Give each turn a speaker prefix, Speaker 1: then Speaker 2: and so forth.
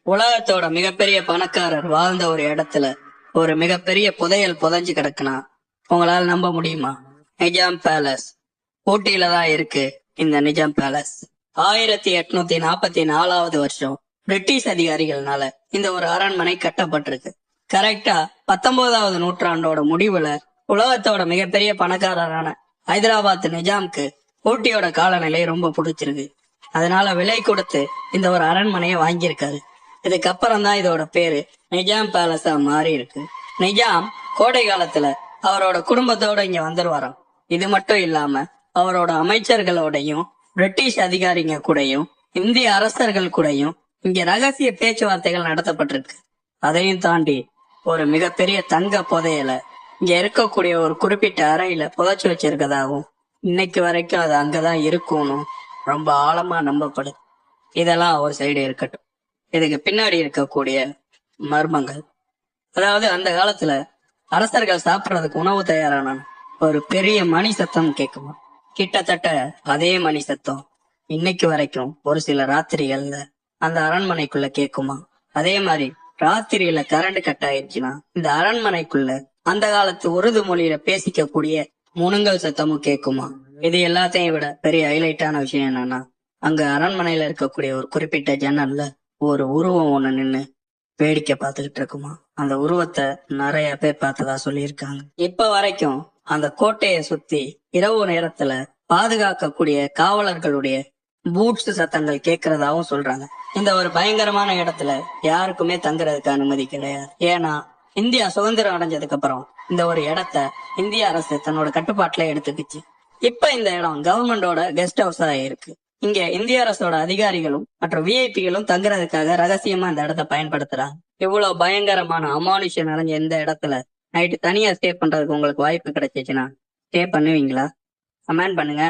Speaker 1: உலகத்தோட மிகப்பெரிய பணக்காரர் வாழ்ந்த ஒரு இடத்துல ஒரு மிகப்பெரிய புதையல் புதைஞ்சு கிடக்குனா உங்களால நம்ப முடியுமா? நிஜாம் பேலஸ் ஊட்டியில தான் இருக்கு. இந்த நிஜாம் பேலஸ் 1844 வருஷம் பிரிட்டிஷ் அதிகாரிகள்னால இந்த ஒரு அரண்மனை கட்டப்பட்டிருக்கு. கரெக்டா 19வது நூற்றாண்டோட முடிவுல உலகத்தோட மிகப்பெரிய பணக்காரரான ஹைதராபாத் நிஜாம்க்கு ஊட்டியோட காலநிலை ரொம்ப பிடிச்சிருக்கு. அதனால விலை கொடுத்து இந்த ஒரு அரண்மனையை வாங்கியிருக்காரு. இதுக்கப்புறம் தான் இதோட பேரு நிஜாம் பேலஸா மாறி இருக்கு. நிஜாம் கோடை காலத்துல அவரோட குடும்பத்தோட இங்க வந்துருவாராம். இது மட்டும் இல்லாம அவரோட அமைச்சர்களோடையும் பிரிட்டிஷ் அதிகாரிங்க கூடயும் இந்திய அரசர்கள் கூடயும் இங்க ரகசிய பேச்சுவார்த்தைகள் நடத்தப்பட்டிருக்கு. அதையும் தாண்டி ஒரு மிகப்பெரிய தங்க புதையல இங்க இருக்கக்கூடிய ஒரு குறிப்பிட்ட அறையில புதைச்சு வச்சிருக்கதாகவும் இன்னைக்கு வரைக்கும் அது அங்கதான் இருக்கும்னு ரொம்ப ஆழமா நம்பப்படுது. இதெல்லாம் ஒரு சைடு இருக்கட்டும், இதுக்கு பின்னாடி இருக்கக்கூடிய மர்மங்கள். அதாவது அந்த காலத்துல அரசர்கள் சாப்பிடறதுக்கு உணவு தயாரான ஒரு பெரிய மணி சத்தம் கேட்குமா. கிட்டத்தட்ட அதே மணி சத்தம் இன்னைக்கு வரைக்கும் ஒரு சில ராத்திரிகள்ல அந்த அரண்மனைக்குள்ள கேட்குமா. அதே மாதிரி ராத்திரியில கரண்ட் கட் ஆயிடுச்சுன்னா இந்த அரண்மனைக்குள்ள அந்த காலத்து உருது மொழியில பேசிக்க கூடிய முணுங்கல் சத்தமும் கேட்குமா. இது எல்லாத்தையும் விட பெரிய ஹைலைட்டான விஷயம் என்னன்னா, அங்க அரண்மனையில இருக்கக்கூடிய ஒரு குறிப்பிட்ட ஜன்னல்ல ஒரு உருவம் ஒண்ணு நின்னு வேடிக்கை பார்த்துக்கிட்டு இருக்குமா. அந்த உருவத்தை நிறைய பேர் பார்த்ததா சொல்லியிருக்காங்க. இப்ப வரைக்கும் அந்த கோட்டையை சுத்தி இரவு நேரத்துல பாதுகாக்கக்கூடிய காவலர்களுடைய பூட்ஸ் சத்தங்கள் கேட்கறதாவும் சொல்றாங்க. இந்த ஒரு பயங்கரமான இடத்துல யாருக்குமே தங்குறதுக்கு அனுமதி கிடையாது. ஏன்னா இந்தியா சுதந்திரம் அடைஞ்சதுக்கு அப்புறம் இந்த ஒரு இடத்த இந்திய அரசு தன்னோட கட்டுப்பாட்டுல எடுத்துக்கிச்சு. இப்ப இந்த இடம் கவர்மெண்டோட கெஸ்ட் ஹவுஸா இருக்கு. இங்க இந்திய அரசோட அதிகாரிகளும் மற்றும் விஐபிகளும் தங்குறதுக்காக ரகசியமா இந்த இடத்த பயன்படுத்துறாங்க. இவ்வளவு பயங்கரமான அமானுஷம் நிறைஞ்ச இந்த இடத்துல நைட்டு தனியா ஸ்டே பண்றதுக்கு உங்களுக்கு வாய்ப்பு கிடைச்சிச்சுன்னா ஸ்டே பண்ணுவீங்களா? கமெண்ட் பண்ணுங்க.